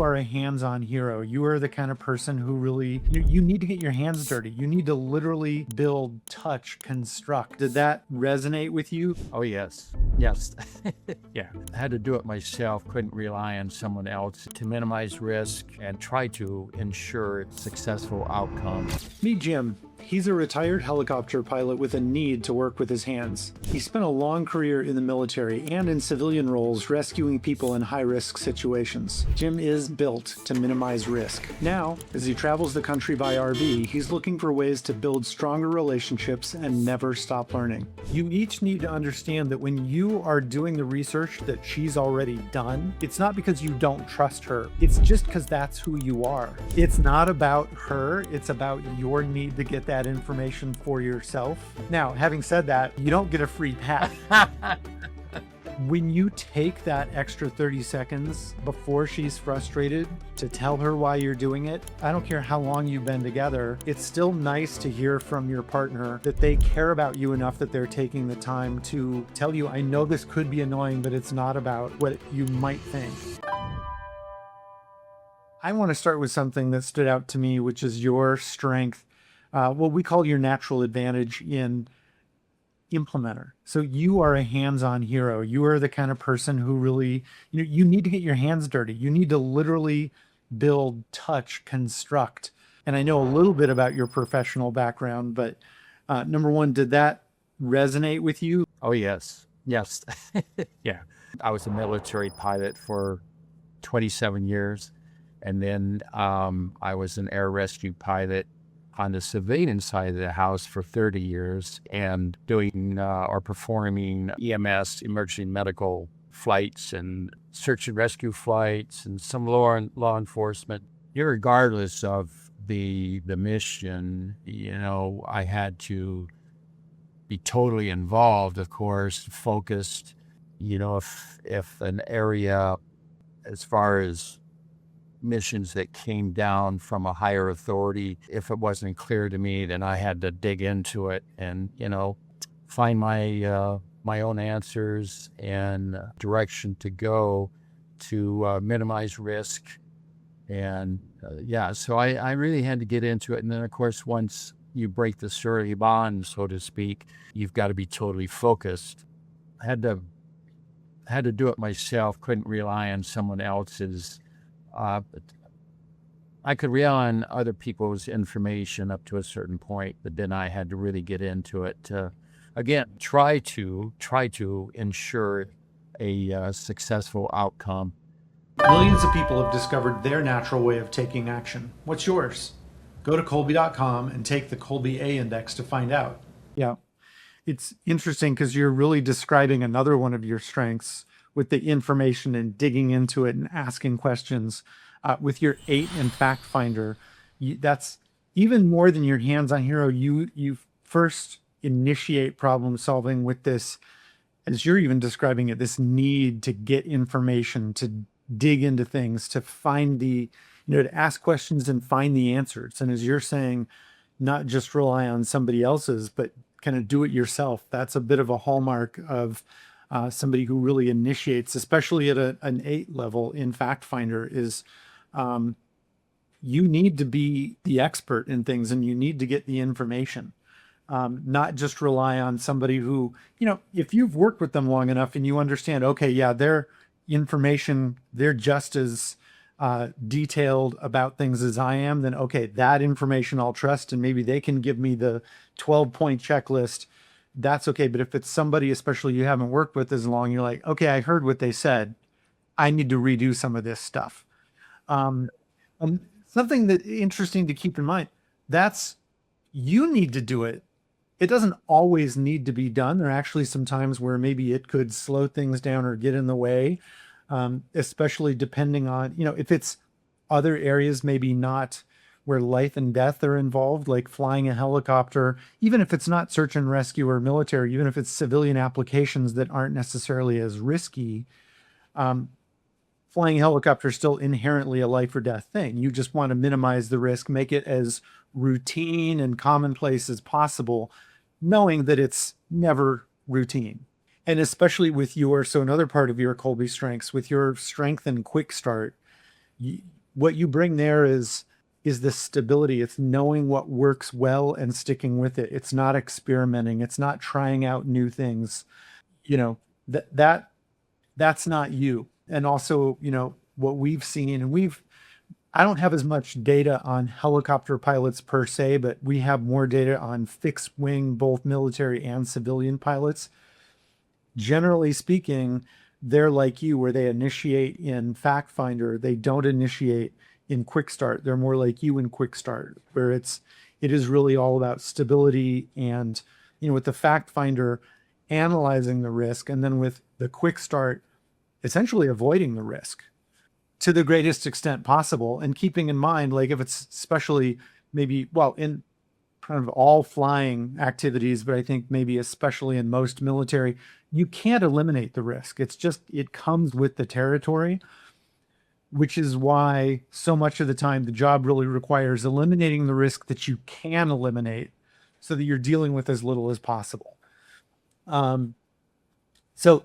are a hands-on hero. You are the kind of person who really, you need to get your hands dirty. You need to literally build, touch, construct. Did that resonate with you? Oh, yes. Yes. Yeah. I had to do it myself. Couldn't rely on someone else to minimize risk and try to ensure successful outcomes. Meet Jim. He's a retired helicopter pilot with a need to work with his hands. He spent a long career in the military and in civilian roles rescuing people in high-risk situations. Jim is built to minimize risk. Now, as he travels the country by RV, he's looking for ways to build stronger relationships and never stop learning. You each need to understand that when you are doing the research that she's already done, it's not because you don't trust her. It's just because that's who you are. It's not about her. It's about your need to get that information for yourself. Now, having said that, you don't get a free pass. When you take that extra 30 seconds before she's frustrated to tell her why you're doing it, I don't care how long you've been together, it's still nice to hear from your partner that they care about you enough that they're taking the time to tell you, I know this could be annoying, but it's not about what you might think. I want to start with something that stood out to me, which is your strength, what we call your natural advantage in Implementor. So you are a hands-on hero. You are the kind of person who really, you need to get your hands dirty. You need to literally build, touch, construct. And I know a little bit about your professional background, but number one, did that resonate with you? Oh, yes. Yes. Yeah. I was a military pilot for 27 years. And then I was an air rescue pilot on the civilian side of the house for 30 years and doing or performing EMS, emergency medical flights and search and rescue flights and some law enforcement. Regardless of the mission, I had to be totally involved, of course, focused. If an area, as far as missions that came down from a higher authority, if it wasn't clear to me, then I had to dig into it and, find my own answers and direction to go to minimize risk. And so I really had to get into it. And then, of course, once you break the surety bond, so to speak, you've got to be totally focused. I had to do it myself. Couldn't rely on someone else's. I could rely on other people's information up to a certain point, but then I had to really get into it to, again, try to ensure a successful outcome. Millions of people have discovered their natural way of taking action. What's yours? Go to Kolbe.com and take the Kolbe A Index to find out. Yeah, it's interesting because you're really describing another one of your strengths with the information and digging into it and asking questions. With your 8 in Fact Finder, that's even more than your hands-on hero. You first initiate problem solving with this, as you're even describing it, this need to get information, to dig into things, to find to ask questions and find the answers. And as you're saying, not just rely on somebody else's, but kind of do it yourself. That's a bit of a hallmark of somebody who really initiates, especially at an 8 level in Fact Finder, is you need to be the expert in things and you need to get the information, not just rely on somebody who, if you've worked with them long enough and you understand, okay, yeah, their information, they're just as detailed about things as I am, then okay, that information I'll trust and maybe they can give me the 12-point checklist. That's okay. But if it's somebody, especially you haven't worked with as long, you're like, okay, I heard what they said. I need to redo some of this stuff. Something that interesting to keep in mind, that's, you need to do it. It doesn't always need to be done. There are actually some times where maybe it could slow things down or get in the way, especially depending on, if it's other areas, maybe not where life and death are involved, like flying a helicopter, even if it's not search and rescue or military, even if it's civilian applications that aren't necessarily as risky, flying a helicopter is still inherently a life or death thing. You just want to minimize the risk, make it as routine and commonplace as possible, knowing that it's never routine. And especially with so another part of your Kolbe strengths, with your strength in quick start, What you bring there is the stability. It's knowing what works well and sticking with it. It's not experimenting. It's not trying out new things. You know, that's not you. And also, what we've seen, and I don't have as much data on helicopter pilots per se, but we have more data on fixed wing, both military and civilian pilots. Generally speaking, they're like you, where they initiate in Fact Finder. They don't initiate in Quick Start. They're more like you in Quick Start, where it is really all about stability and, with the Fact Finder, analyzing the risk, and then with the Quick Start, essentially avoiding the risk to the greatest extent possible, and keeping in mind, like if it's especially maybe, well, in kind of all flying activities, but I think maybe especially in most military, you can't eliminate the risk. It's just, it comes with the territory, which is why so much of the time the job really requires eliminating the risk that you can eliminate so that you're dealing with as little as possible. So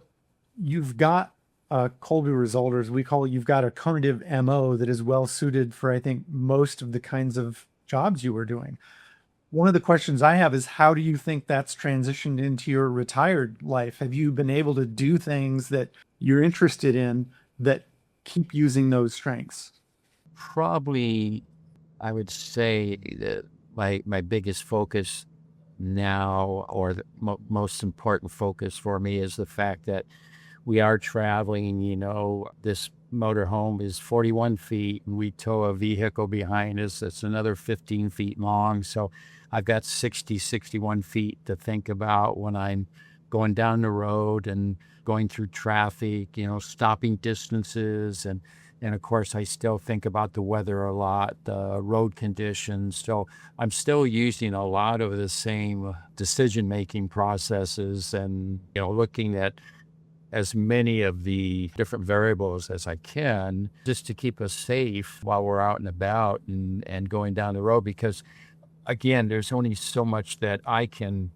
you've got a Kolbe result, or as we call it, you've got a cognitive MO that is well suited for, I think, most of the kinds of jobs you were doing. One of the questions I have is, how do you think that's transitioned into your retired life? Have you been able to do things that you're interested in that keep using those strengths? Probably, I would say that my biggest focus now, or the most important focus for me, is the fact that we are traveling. This motorhome is 41 feet, and we tow a vehicle behind us that's another 15 feet long. So I've got 61 feet to think about when I'm going down the road and going through traffic, stopping distances. And of course, I still think about the weather a lot, the road conditions. So I'm still using a lot of the same decision-making processes, and, looking at as many of the different variables as I can, just to keep us safe while we're out and about and going down the road. Because again, there's only so much that I can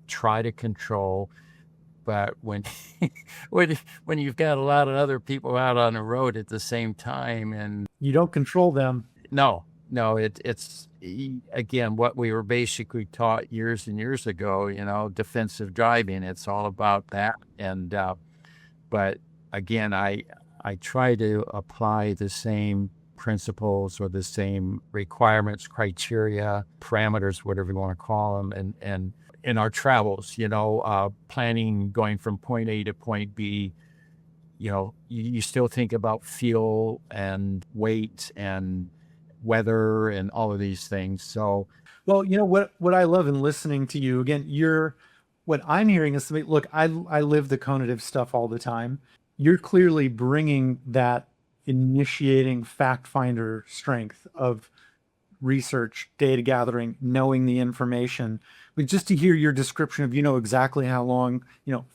try to control. But when when you've got a lot of other people out on the road at the same time, and You don't control them. no, it's again what we were basically taught years and years ago. Defensive driving. It's all about that. And but again, I try to apply the same principles or the same requirements, criteria, parameters, whatever you want to call them, and in our travels, planning, going from point A to point B, you still think about fuel and weight and weather and all of these things. So, Well, what I love in listening to you, again, what I'm hearing is, look, I live the cognitive stuff all the time. You're clearly bringing that initiating fact finder strength of research, data gathering, knowing the information. But just to hear your description of, exactly how long,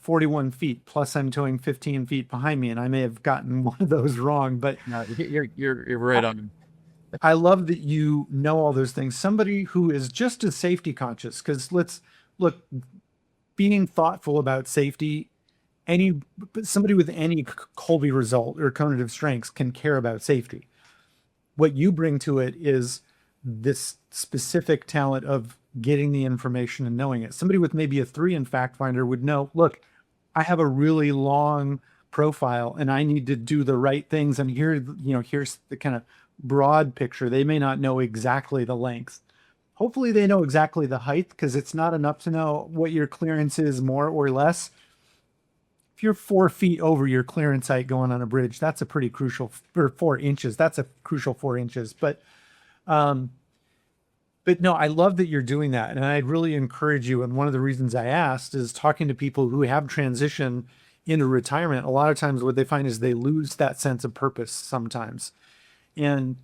41 feet, plus I'm towing 15 feet behind me, and I may have gotten one of those wrong, but no, you're right on. I love that you know all those things. Somebody who is just as safety conscious, because let's look, being thoughtful about safety, somebody with any Kolbe result or cognitive strengths can care about safety. What you bring to it is this specific talent of getting the information and knowing it. Somebody with maybe a 3 in Fact Finder would know, look, I have a really long profile and I need to do the right things. And here's the kind of broad picture. They may not know exactly the length. Hopefully they know exactly the height, because it's not enough to know what your clearance is more or less. If you're 4 feet over your clearance height going on a bridge, that's a pretty crucial, or 4 inches. That's a crucial 4 inches. But no, I love that you're doing that. And I'd really encourage you. And one of the reasons I asked is talking to people who have transitioned into retirement. A lot of times what they find is they lose that sense of purpose sometimes. And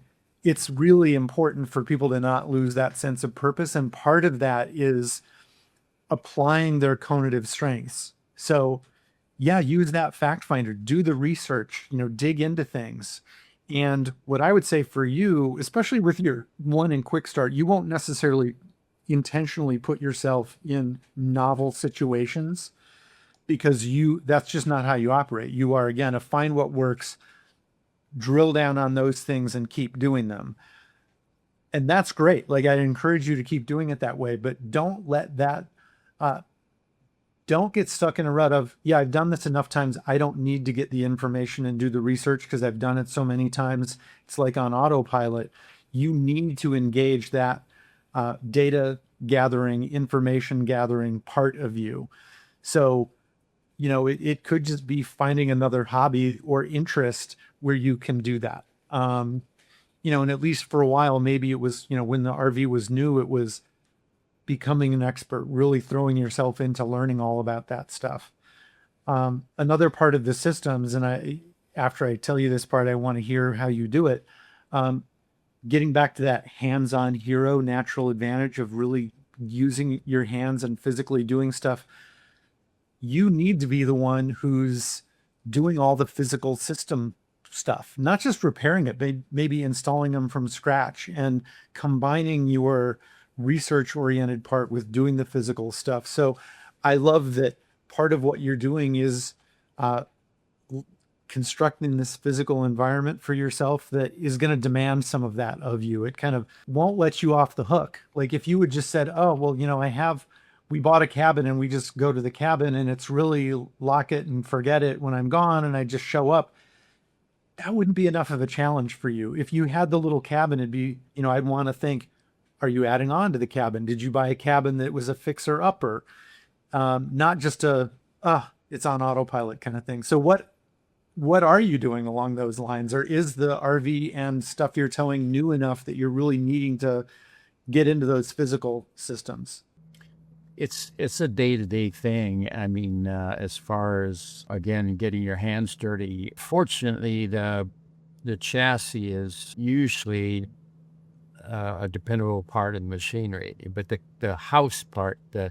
it's really important for people to not lose that sense of purpose. And part of that is applying their cognitive strengths. So yeah, use that fact finder, do the research, dig into things. And what I would say for you, especially with your 1 in Quick Start, you won't necessarily intentionally put yourself in novel situations, because that's just not how you operate. You are, again, a find what works, drill down on those things and keep doing them. And that's great. Like, I'd encourage you to keep doing it that way, but don't let that, don't get stuck in a rut of, yeah, I've done this enough times. I don't need to get the information and do the research because I've done it so many times. It's like on autopilot. You need to engage that data gathering, information gathering part of you. So, it could just be finding another hobby or interest where you can do that. And at least for a while, maybe it was, when the RV was new, it was becoming an expert, really throwing yourself into learning all about that stuff. Another part of the systems, and after I tell you this part, I want to hear how you do it. Getting back to that hands-on hero natural advantage of really using your hands and physically doing stuff. You need to be the one who's doing all the physical system stuff, not just repairing it, but maybe installing them from scratch and combining your research-oriented part with doing the physical stuff. So I love that part of what you're doing is constructing this physical environment for yourself that is going to demand some of that of you. It kind of won't let you off the hook. Like if you had just said, oh, well, we bought a cabin and we just go to the cabin and it's really lock it and forget it when I'm gone and I just show up. That wouldn't be enough of a challenge for you. If you had the little cabin, it'd be, I'd want to think, are you adding on to the cabin? Did you buy a cabin that was a fixer upper? Not just it's on autopilot kind of thing. So what are you doing along those lines? Or is the RV and stuff you're towing new enough that you're really needing to get into those physical systems? It's a day-to-day thing. I mean, as far as, again, getting your hands dirty, fortunately, the chassis is usually a dependable part of the machinery, but the house part, the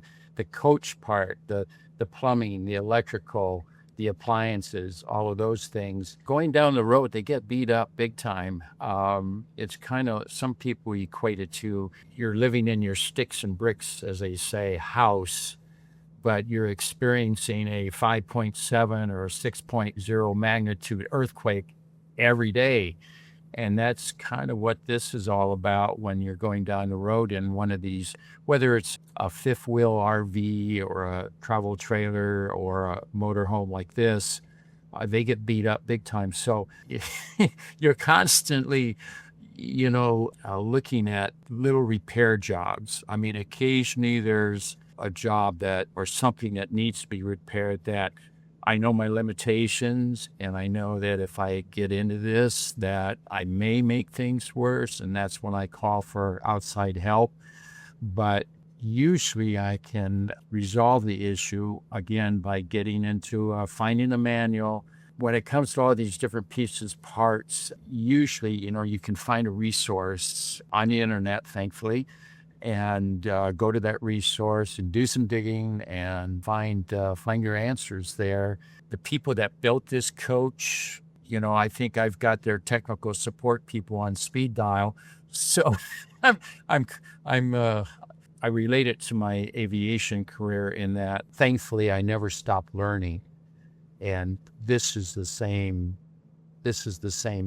coach part, the plumbing, the electrical, the appliances, all of those things, going down the road, they get beat up big time. It's kind of, some people equate it to, you're living in your sticks and bricks, as they say, house, but you're experiencing a 5.7 or a 6.0 magnitude earthquake every day. And that's kind of what this is all about when you're going down the road in one of these, whether it's a fifth wheel RV or a travel trailer or a motorhome like this, they get beat up big time. So you're constantly, looking at little repair jobs. I mean, occasionally there's a job or something that needs to be repaired that I know my limitations, and I know that if I get into this, that I may make things worse, and that's when I call for outside help. But usually I can resolve the issue, again, by getting into finding a manual. When it comes to all these different pieces, parts, usually, you can find a resource on the internet, thankfully, and go to that resource and do some digging and find your answers there. The people that built this coach, I think I've got their technical support people on speed dial. So I relate it to my aviation career in that thankfully I never stopped learning, and this is the same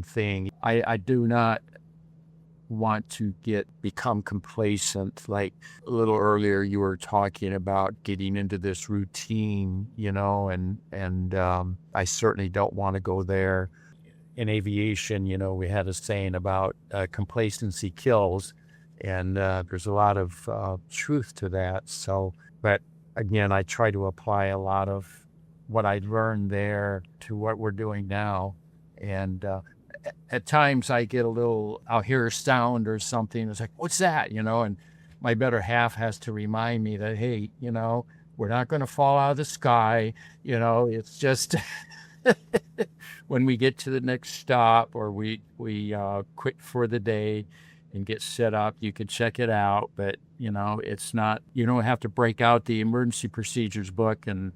thing. I do not want to become complacent. Like a little earlier, you were talking about getting into this routine, and I certainly don't want to go there. In aviation, we had a saying about complacency kills, and there's a lot of truth to that. So, but again, I try to apply a lot of what I learned there to what we're doing now, and at times I get I'll hear a sound or something. It's like, what's that? And my better half has to remind me that, hey, we're not going to fall out of the sky. It's just when we get to the next stop or we quit for the day and get set up, you can check it out. But, it's not, you don't have to break out the emergency procedures book and,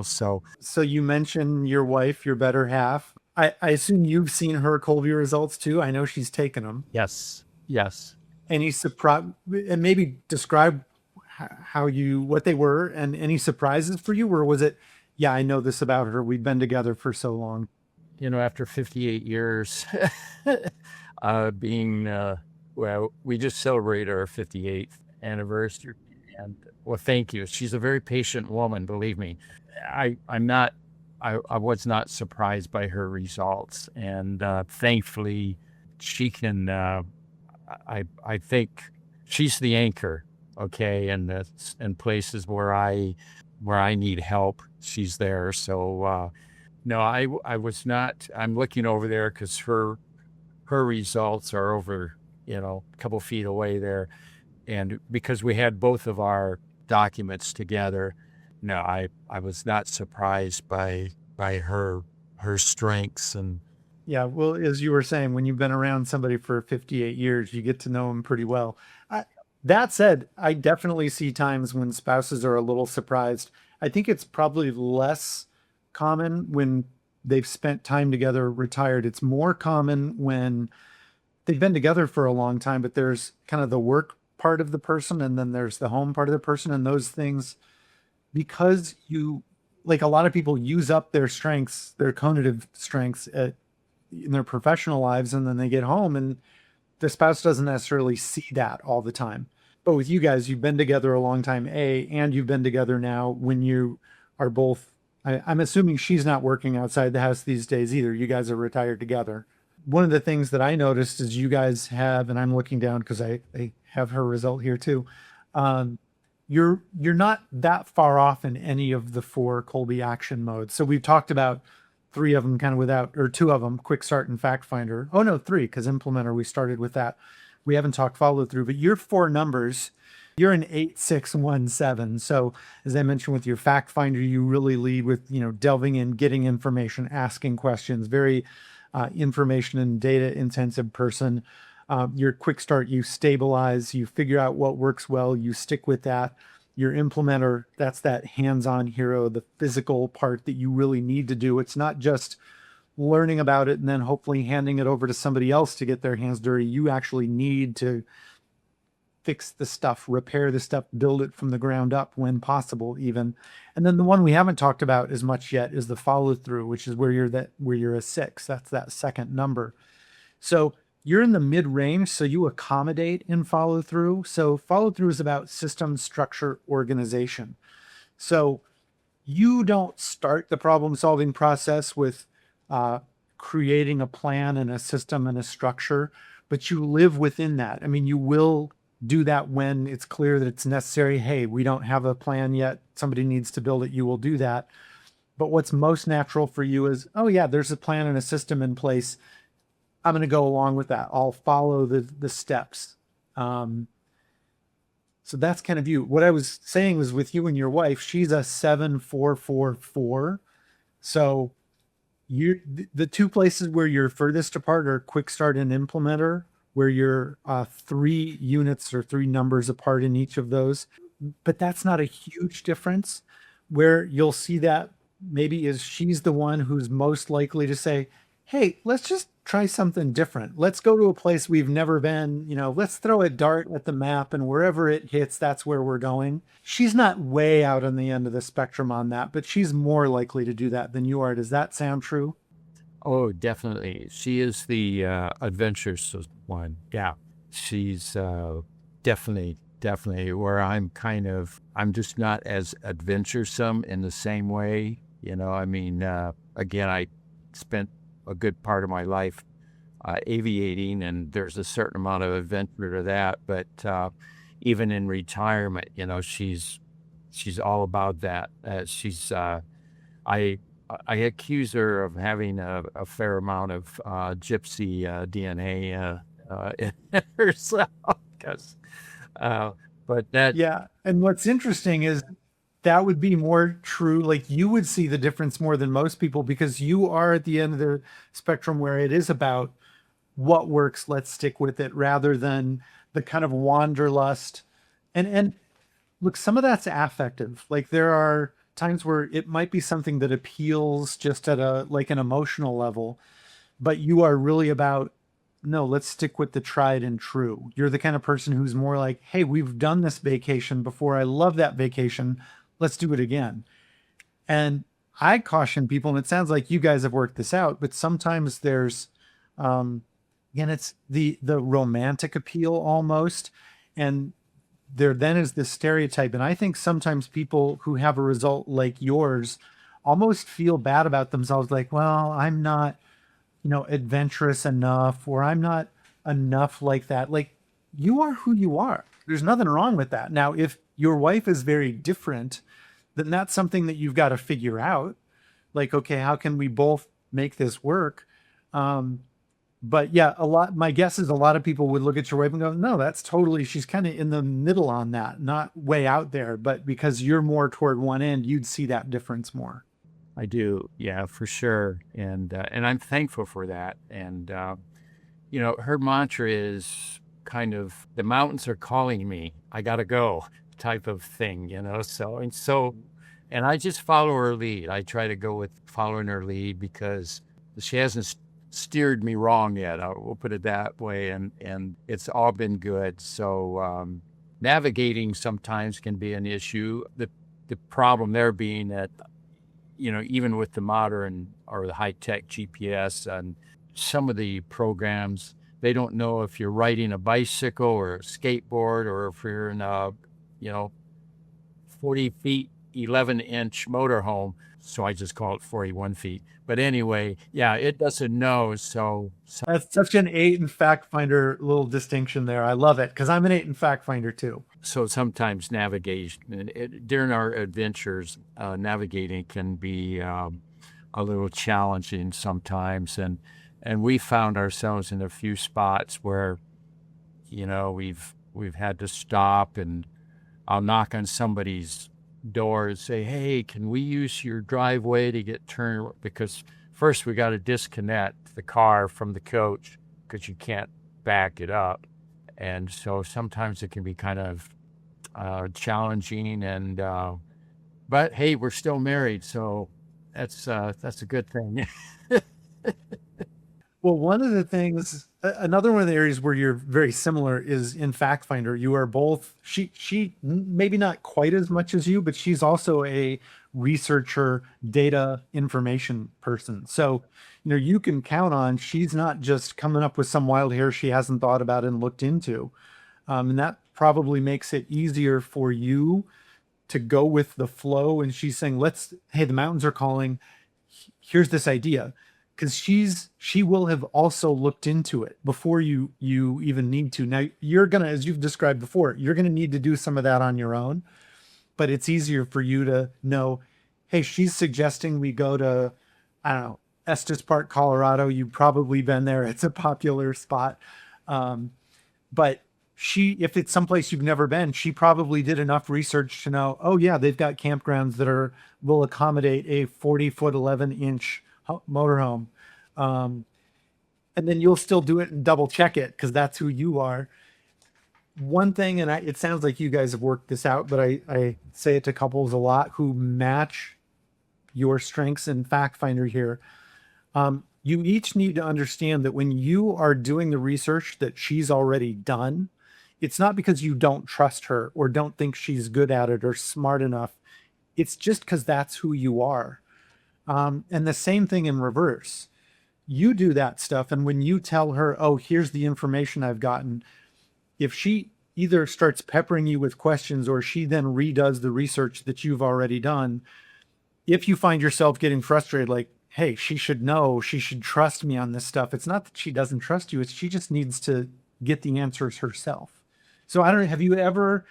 so. So you mentioned your wife, your better half. I assume you've seen her Kolbe results too. I know she's taken them. Yes. Any surprise, and maybe describe what they were and any surprises for you, or was it, yeah, I know this about her. We've been together for so long. after 58 years, well, we just celebrated our 58th anniversary. And well, thank you. She's a very patient woman, believe me. I'm not, I was not surprised by her results. And thankfully, she can, I think she's the anchor, okay? And in places where I need help, she's there. So, no, I was not. I'm looking over there because her results are over, a couple feet away there, and because we had both of our documents together, no, I was not surprised by her strengths and Yeah, well, as you were saying, when you've been around somebody for 58 years, you get to know them pretty well. That said, I definitely see times when spouses are a little surprised. I think it's probably less common when they've spent time together, retired. It's more common when they've been together for a long time, but there's kind of the work part of the person and then there's the home part of the person. And those things, because like a lot of people use up their strengths, their cognitive strengths in their professional lives, and then they get home and the spouse doesn't necessarily see that all the time. But with you guys, you've been together a long time, and you've been together now when you are both. I'm assuming she's not working outside the house these days either. You guys are retired together. One of the things that I noticed is you guys have, and I'm looking down because I have her result here too. Um, you're not that far off in any of the four Kolbe action modes. So we've talked about three of them kind of without, or two of them, quick start and fact finder. Oh no, three, because implementer, we started with that. We haven't talked follow through, but your four numbers, you're an 8617. So as I mentioned with your fact finder, you really lead with, delving in, getting information, asking questions, very information and data intensive person. Your quick start, you stabilize, you figure out what works well, you stick with that. Your implementer, that's that hands-on hero, the physical part that you really need to do. It's not just learning about it and then hopefully handing it over to somebody else to get their hands dirty. You actually need to fix the stuff, repair the stuff, build it from the ground up when possible even. And then the one we haven't talked about as much yet is the follow through, which is where you're a 6. That's that second number. So you're in the mid range, so you accommodate in follow through. So follow through is about system, structure, organization. So you don't start the problem solving process with creating a plan and a system and a structure, but you live within that. I mean, you will do that when it's clear that it's necessary. Hey, we don't have a plan yet. Somebody needs to build it. You will do that. But what's most natural for you is, oh yeah, there's a plan and a system in place. I'm going to go along with that. I'll follow the steps. So that's kind of you. What I was saying was with you and your wife, she's a 7444. So the two places where you're furthest apart are quick start and implementer, where you're 3 units or 3 numbers apart in each of those. But that's not a huge difference. Where you'll see that maybe is she's the one who's most likely to say, hey, let's just try something different. Let's go to a place we've never been. Let's throw a dart at the map and wherever it hits, that's where we're going. She's not way out on the end of the spectrum on that, but she's more likely to do that than you are. Does that sound true? Oh, definitely. She is the adventurous one. Yeah. She's definitely where I'm just not as adventuresome in the same way. Again, I spent a good part of my life aviating, and there's a certain amount of adventure to that. But even in retirement, she's all about that. I accuse her of having a fair amount of gypsy DNA in herself. But that, Yeah. And what's interesting is that would be more true. Like you would see the difference more than most people because you are at the end of the spectrum where it is about what works, let's stick with it, rather than the kind of wanderlust. And look, some of that's affective. Like there are times where it might be something that appeals just at an emotional level, but you are really about, no, let's stick with the tried and true. You're the kind of person who's more like, hey, we've done this vacation before. I love that vacation. Let's do it again. And I caution people, and it sounds like you guys have worked this out, but sometimes there's, again, it's the romantic appeal almost, and there then is this stereotype. And I think sometimes people who have a result like yours almost feel bad about themselves, like, well, I'm not, adventurous enough, or I'm not enough like that. Like, you are who you are. There's nothing wrong with that. Now, if your wife is very different, then that's something that you've got to figure out. Like, okay, how can we both make this work? But yeah, my guess is a lot of people would look at your wife and go, no, that's totally, she's kind of in the middle on that, not way out there. But because you're more toward one end, you'd see that difference more. I do, yeah, for sure, and I'm thankful for that. And her mantra is kind of the mountains are calling me, I gotta go, type of thing. And I just follow her lead. I try to go with following her lead because she hasn't steered me wrong yet. We'll put it that way, and it's all been good. So navigating sometimes can be an issue. The problem there being that even with the modern or the high-tech GPS and some of the programs, they don't know if you're riding a bicycle or a skateboard or if you're in a 40 feet 11-inch motorhome. So I just call it 41 feet. But anyway, yeah, it doesn't know. So That's such an 8 and fact finder little distinction there. I love it because I'm an 8 and fact finder too. sometimes navigation during our adventures, navigating can be a little challenging sometimes, and we found ourselves in a few spots where we've had to stop, and I'll knock on somebody's door and say, hey, can we use your driveway to get turned? Because first we got to disconnect the car from the coach because you can't back it up. And so sometimes it can be kind of challenging, but hey, we're still married, so that's a good thing. Well, one of the things, another one of the areas where you're very similar is in Fact Finder. You are both, she maybe not quite as much as you, but she's also a researcher, data information person. So, you can count on she's not just coming up with some wild hair she hasn't thought about and looked into. And that probably makes it easier for you to go with the flow. And she's saying, hey, the mountains are calling. Here's this idea. Because she will have also looked into it before you even need to. Now you're gonna, as you've described before, you're gonna need to do some of that on your own, but it's easier for you to know, hey, she's suggesting we go to, I don't know, Estes Park, Colorado. You've probably been there. It's a popular spot. But if it's someplace you've never been, she probably did enough research to know, oh yeah, they've got campgrounds that will accommodate a 40-foot, 11-inch motorhome. And then you'll still do it and double check it because that's who you are. One thing, and it sounds like you guys have worked this out, but I say it to couples a lot who match your strengths in Fact Finder here. You each need to understand that when you are doing the research that she's already done, it's not because you don't trust her or don't think she's good at it or smart enough. It's just because that's who you are. And the same thing in reverse. You do that stuff, and when you tell her, oh, here's the information I've gotten, if she either starts peppering you with questions or she then redoes the research that you've already done, if you find yourself getting frustrated, like, hey, she should know, she should trust me on this stuff. It's not that she doesn't trust you. It's she just needs to get the answers herself. So I don't know, have you ever,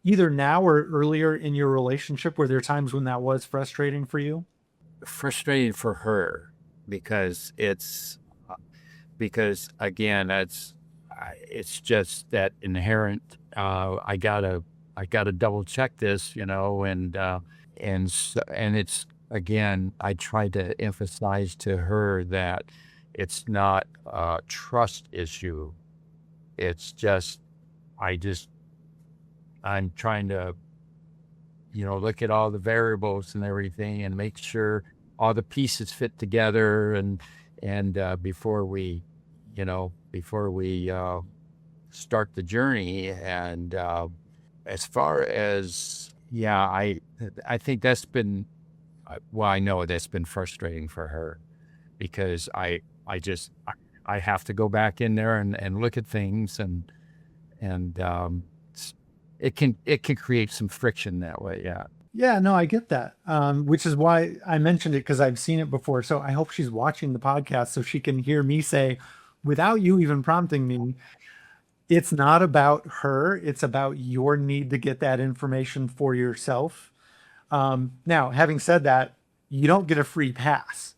either now or earlier in your relationship, were there times when that was frustrating for you? Frustrating for her because again, it's just that inherent. I gotta double check this, and it's, again, I try to emphasize to her that it's not a trust issue. It's just I'm trying to look at all the variables and everything and make sure all the pieces fit together, and before we start the journey. And as far as, I think that's been well, I know that's been frustrating for her because I have to go back in there and look at things and it can create some friction that way. Yeah. Yeah, no, I get that. Which is why I mentioned it, because I've seen it before. So I hope she's watching the podcast so she can hear me say, without you even prompting me, it's not about her. It's about your need to get that information for yourself. Now, having said that, you don't get a free pass.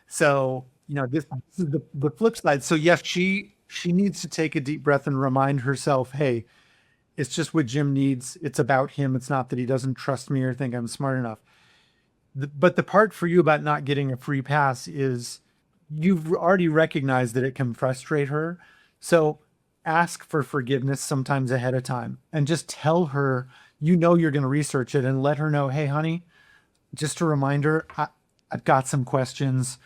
So, this is the flip side. So yes, she needs to take a deep breath and remind herself, hey, it's just what Jim needs. It's about him. It's not that he doesn't trust me or think I'm smart enough. But the part for you about not getting a free pass is you've already recognized that it can frustrate her. So ask for forgiveness sometimes ahead of time and just tell her, you're going to research it, and let her know, hey, honey, just a reminder, I've got some questions.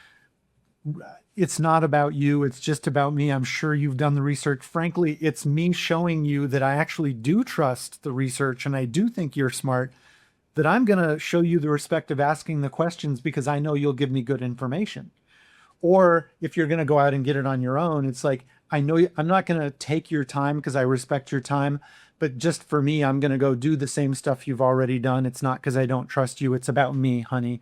It's not about you. It's just about me. I'm sure you've done the research. Frankly, it's me showing you that I actually do trust the research and I do think you're smart, that I'm going to show you the respect of asking the questions because I know you'll give me good information. Or if you're going to go out and get it on your own, it's like, I know I'm not going to take your time because I respect your time, but just for me, I'm going to go do the same stuff you've already done. It's not because I don't trust you. It's about me, honey.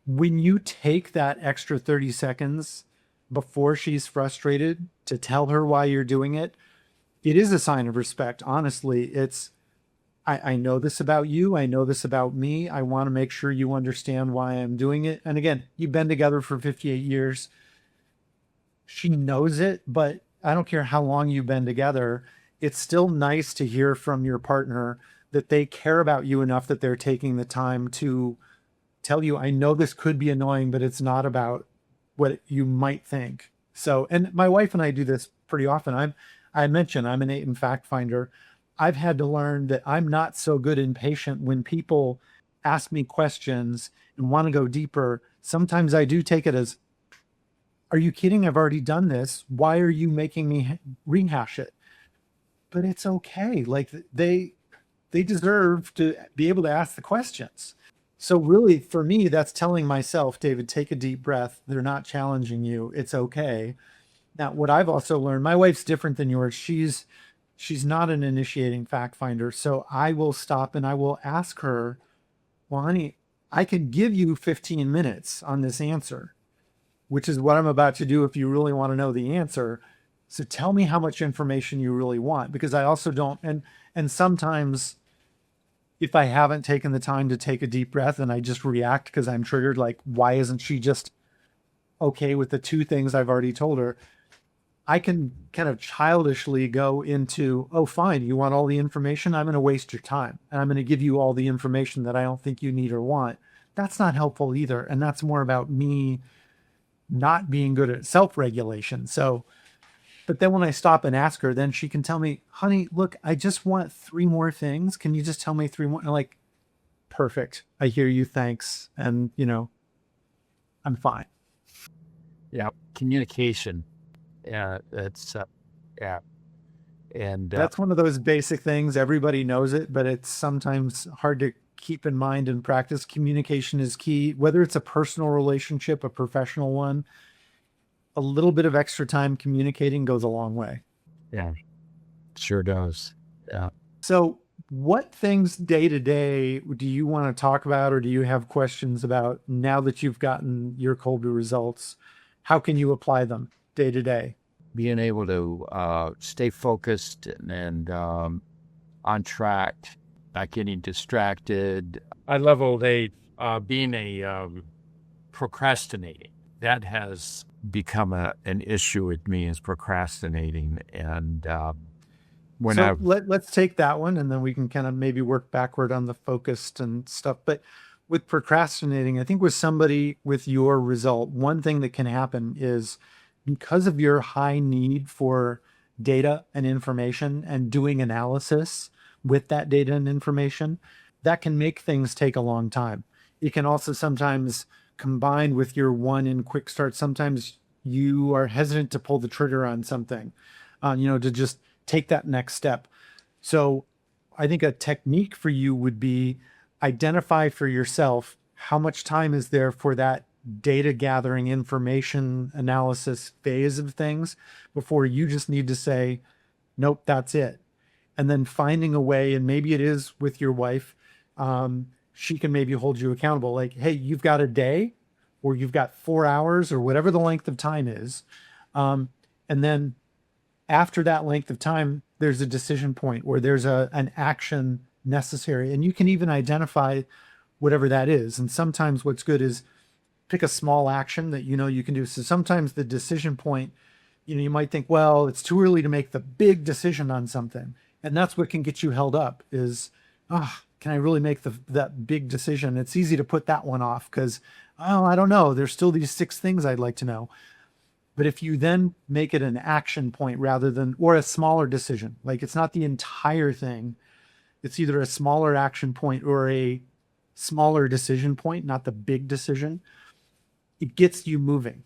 When you take that extra 30 seconds before she's frustrated to tell her why you're doing it, it is a sign of respect. Honestly, I know this about you. I know this about me. I want to make sure you understand why I'm doing it. And again, you've been together for 58 years. She knows it, but I don't care how long you've been together. It's still nice to hear from your partner that they care about you enough that they're taking the time to tell you, I know this could be annoying, but it's not about what you might think. So, and my wife and I do this pretty often. I mentioned I'm an 8 and fact finder. I've had to learn that I'm not so good and patient when people ask me questions and want to go deeper. Sometimes I do take it as, are you kidding? I've already done this. Why are you making me rehash it? But it's okay. Like they deserve to be able to ask the questions. So really, for me, that's telling myself, David, take a deep breath. They're not challenging you. It's okay. Now, what I've also learned, my wife's different than yours. She's not an initiating fact finder. So I will stop and I will ask her, well, honey, I can give you 15 minutes on this answer, which is what I'm about to do if you really want to know the answer. So tell me how much information you really want, because I also don't. And sometimes if I haven't taken the time to take a deep breath and I just react because I'm triggered, like, why isn't she just okay with the two things I've already told her? I can kind of childishly go into, oh, fine, you want all the information? I'm going to waste your time. And I'm going to give you all the information that I don't think you need or want. That's not helpful either. And that's more about me not being good at self-regulation. So, but then when I stop and ask her, then she can tell me, honey, look, I just want 3 more things. Can you just tell me 3 more? And I'm like, perfect. I hear you. Thanks. And, I'm fine. Yeah. Communication. Yeah. Yeah. And that's one of those basic things. Everybody knows it, but it's sometimes hard to keep in mind and practice. Communication is key, whether it's a personal relationship, a professional one. A little bit of extra time communicating goes a long way. Yeah, sure does. Yeah. So what things day to day do you want to talk about, or do you have questions about now that you've gotten your Kolbe results? How can you apply them day to day? Being able to stay focused and on track, not getting distracted. I love old age. Being a procrastinating. That has become an issue with me, is procrastinating. And let's take that one, and then we can kind of maybe work backward on the focused and stuff. But with procrastinating, I think with somebody with your result, one thing that can happen is, because of your high need for data and information and doing analysis with that data and information, that can make things take a long time. It can also sometimes, combined with your one in quick start, sometimes you are hesitant to pull the trigger on something, to just take that next step. So I think a technique for you would be identify for yourself how much time is there for that data gathering, information analysis phase of things before you just need to say, nope, that's it. And then finding a way, and maybe it is with your wife, she can maybe hold you accountable. Like, hey, you've got a day or you've got 4 hours or whatever the length of time is. And then after that length of time, there's a decision point where there's an action necessary. And you can even identify whatever that is. And sometimes what's good is pick a small action that you know you can do. So sometimes the decision point, you might think, well, it's too early to make the big decision on something. And that's what can get you held up is, can I really make that big decision? It's easy to put that one off because, oh, I don't know. There's still these 6 things I'd like to know. But if you then make it an action point rather than, or a smaller decision, like it's not the entire thing, it's either a smaller action point or a smaller decision point, not the big decision, it gets you moving.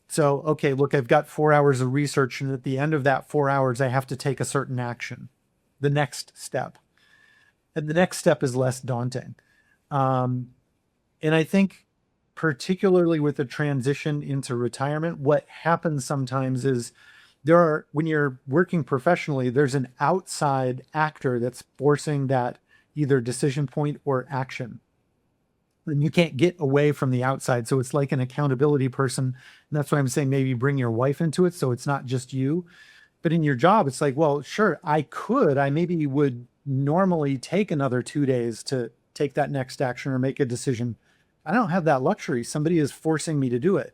So, okay, look, I've got 4 hours of research, and at the end of that 4 hours, I have to take a certain action, the next step. And the next step is less daunting. And I think particularly with the transition into retirement, what happens sometimes is when you're working professionally, there's an outside actor that's forcing that either decision point or action. And you can't get away from the outside. So it's like an accountability person. And that's why I'm saying maybe bring your wife into it. So it's not just you. But in your job, it's like, well, sure, I maybe would normally take another 2 days to take that next action or make a decision. I don't have that luxury. Somebody is forcing me to do it.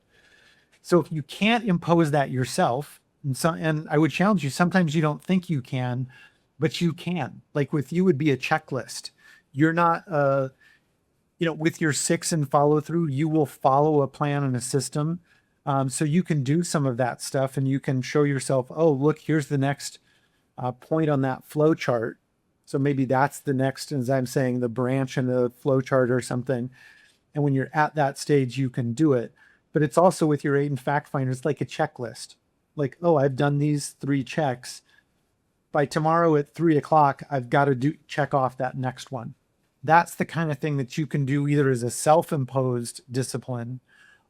So if you can't impose that yourself, and I would challenge you, sometimes you don't think you can, but you can. Like with you would be a checklist. You're not, with your 6 and follow through, you will follow a plan and a system. So you can do some of that stuff and you can show yourself, oh, look, here's the next point on that flow chart. So maybe that's the next, as I'm saying, the branch in the flow chart or something. And when you're at that stage, you can do it. But it's also with your AIDN fact finder, it's like a checklist. Like, oh, I've done these 3 checks. By tomorrow at 3:00, I've got to check off that next one. That's the kind of thing that you can do either as a self-imposed discipline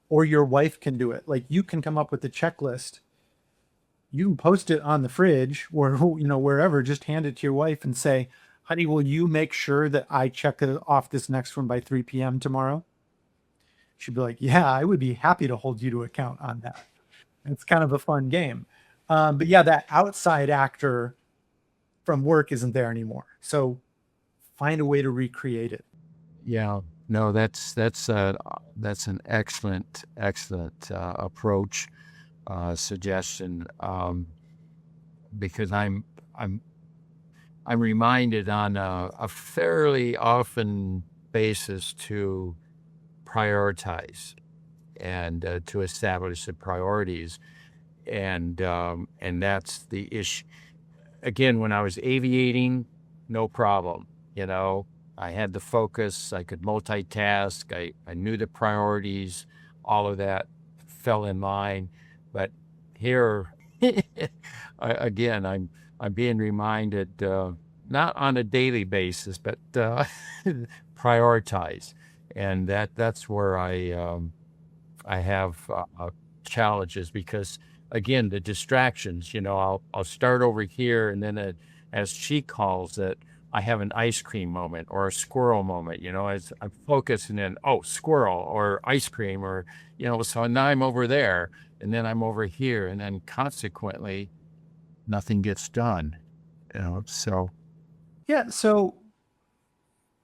or your wife can do it. Like you can come up with a checklist. You can post it on the fridge or, wherever, just hand it to your wife and say, honey, will you make sure that I check off this next one by 3 p.m. tomorrow? She'd be like, yeah, I would be happy to hold you to account on that. It's kind of a fun game. But yeah, that outside actor from work isn't there anymore. So find a way to recreate it. Yeah, no, that's an excellent approach, suggestion, because I'm reminded on a fairly often basis to prioritize and to establish the priorities, and that's the issue. Again, when I was aviating, no problem. I had the focus, I could multitask, I knew the priorities, all of that fell in line. But here, I'm being reminded, not on a daily basis, but prioritize. And that's where I have challenges because, again, the distractions, I'll start over here and then as she calls it, I have an ice cream moment or a squirrel moment, as I'm focusing in, squirrel or ice cream or, so now I'm over there and then I'm over here and then consequently nothing gets done, so. Yeah. So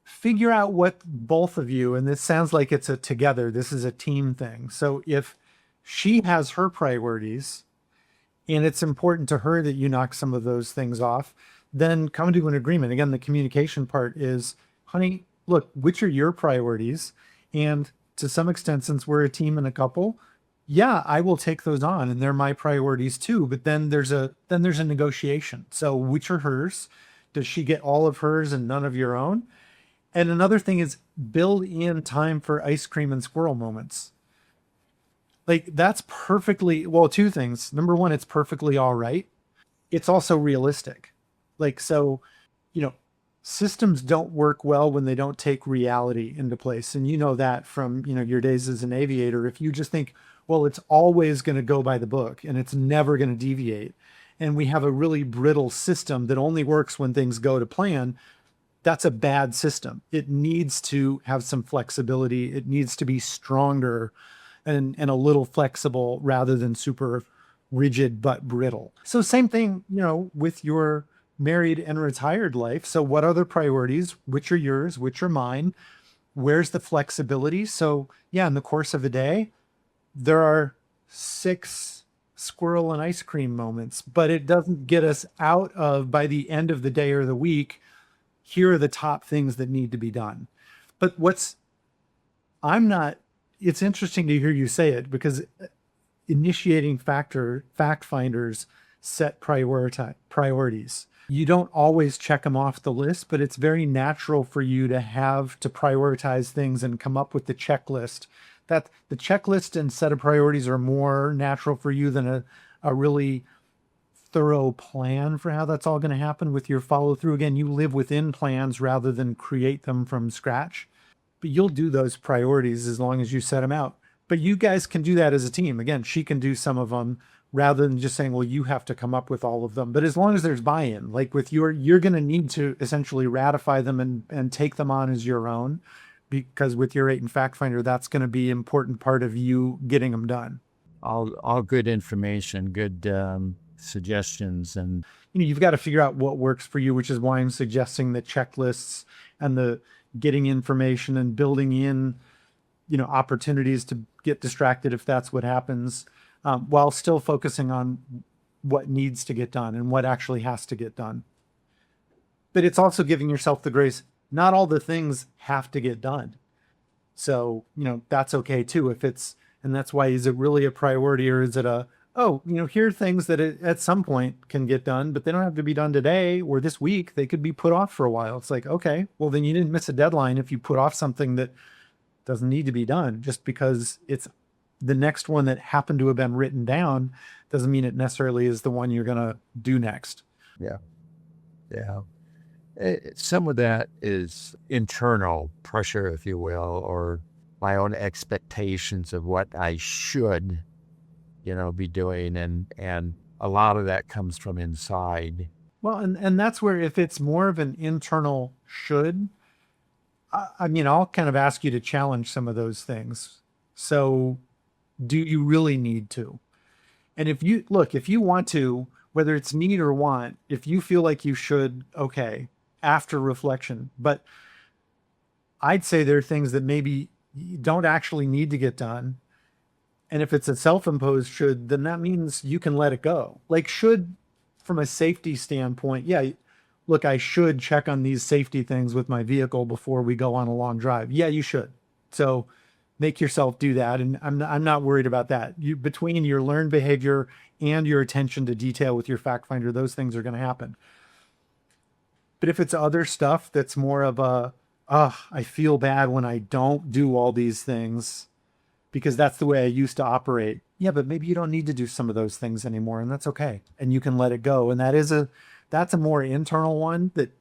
figure out what both of you, and this sounds like it's a together, this is a team thing. So if she has her priorities and it's important to her that you knock some of those things off, then come to an agreement. Again, the communication part is, honey, look, which are your priorities? And to some extent, since we're a team and a couple, yeah, I will take those on and they're my priorities too. But then there's a negotiation. So which are hers? Does she get all of hers and none of your own? And another thing is build in time for ice cream and squirrel moments. Like that's perfectly, well, 2 things. Number 1, it's perfectly all right. It's also realistic. Like, so, systems don't work well when they don't take reality into place. And you know that from, your days as an aviator. If you just think, well, it's always going to go by the book and it's never going to deviate, and we have a really brittle system that only works when things go to plan, that's a bad system. It needs to have some flexibility. It needs to be stronger and a little flexible rather than super rigid but brittle. So same thing, with your married and retired life. So what are the priorities? Which are yours? Which are mine? Where's the flexibility? So yeah, in the course of a day, there are 6 squirrel and ice cream moments, but it doesn't get us out of, by the end of the day or the week, here are the top things that need to be done. But it's interesting to hear you say it, because initiating fact finders set priorities. You don't always check them off the list, but it's very natural for you to have to prioritize things and come up with the checklist. That the checklist and set of priorities are more natural for you than a really thorough plan for how that's all going to happen with your follow through. Again, you live within plans rather than create them from scratch, but you'll do those priorities as long as you set them out. But you guys can do that as a team. Again, she can do some of them rather than just saying, well, you have to come up with all of them. But as long as there's buy-in, like with you're going to need to essentially ratify them and take them on as your own, because with your 8 and fact finder, that's going to be an important part of you getting them done. All good information, good suggestions, and you've got to figure out what works for you, which is why I'm suggesting the checklists and the getting information and building in, opportunities to get distracted if that's what happens, while still focusing on what needs to get done and what actually has to get done. But it's also giving yourself the grace. Not all the things have to get done. So, that's okay too. And that's why, is it really a priority, or is it here are things that at some point can get done, but they don't have to be done today or this week. They could be put off for a while. It's like, okay, well then you didn't miss a deadline if you put off something that doesn't need to be done. Just because it's the next one that happened to have been written down doesn't mean it necessarily is the one you're going to do next. Yeah. Some of that is internal pressure, if you will, or my own expectations of what I should, be doing. And a lot of that comes from inside. Well, and that's where, if it's more of an internal should, I'll kind of ask you to challenge some of those things. So do you really need to? And if you want to, whether it's need or want, if you feel like you should, okay, after reflection. But I'd say there are things that maybe you don't actually need to get done. And if it's a self-imposed should, then that means you can let it go. Like should, from a safety standpoint, yeah, look, I should check on these safety things with my vehicle before we go on a long drive. Yeah, you should. So make yourself do that. And I'm not worried about that. Between your learned behavior and your attention to detail with your fact finder, those things are going to happen. But if it's other stuff that's more of I feel bad when I don't do all these things because that's the way I used to operate. Yeah, but maybe you don't need to do some of those things anymore, and that's okay. And you can let it go. And that's a more internal one that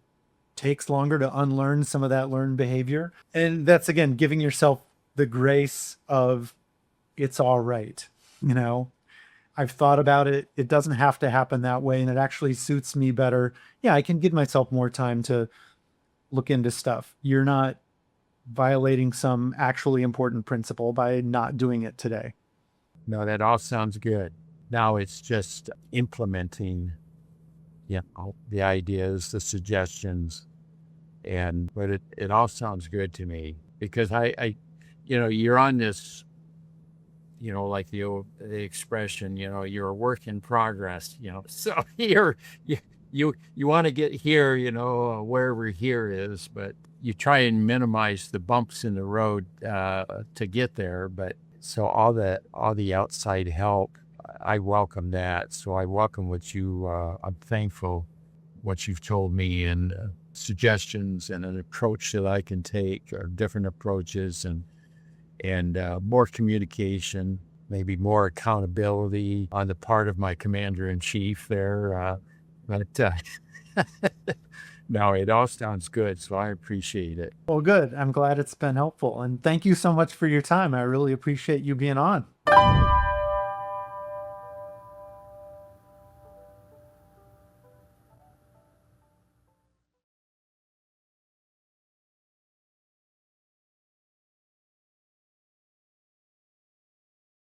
takes longer to unlearn some of that learned behavior. And that's, again, giving yourself the grace of it's all right. I've thought about it. It doesn't have to happen that way. And it actually suits me better. Yeah, I can give myself more time to look into stuff. You're not violating some actually important principle by not doing it today. No, that all sounds good. Now it's just implementing, the ideas, the suggestions, but it all sounds good to me because I you're on this, like the expression, you're a work in progress, so you want to get here, wherever here is, but you try and minimize the bumps in the road to get there. But so all the outside help, I welcome that. So I welcome what I'm thankful what you've told me, and suggestions and an approach that I can take, or different approaches, and more communication, maybe more accountability on the part of my commander-in-chief there. But No, it all sounds good, so I appreciate it. Well, good. I'm glad it's been helpful. And thank you so much for your time. I really appreciate you being on.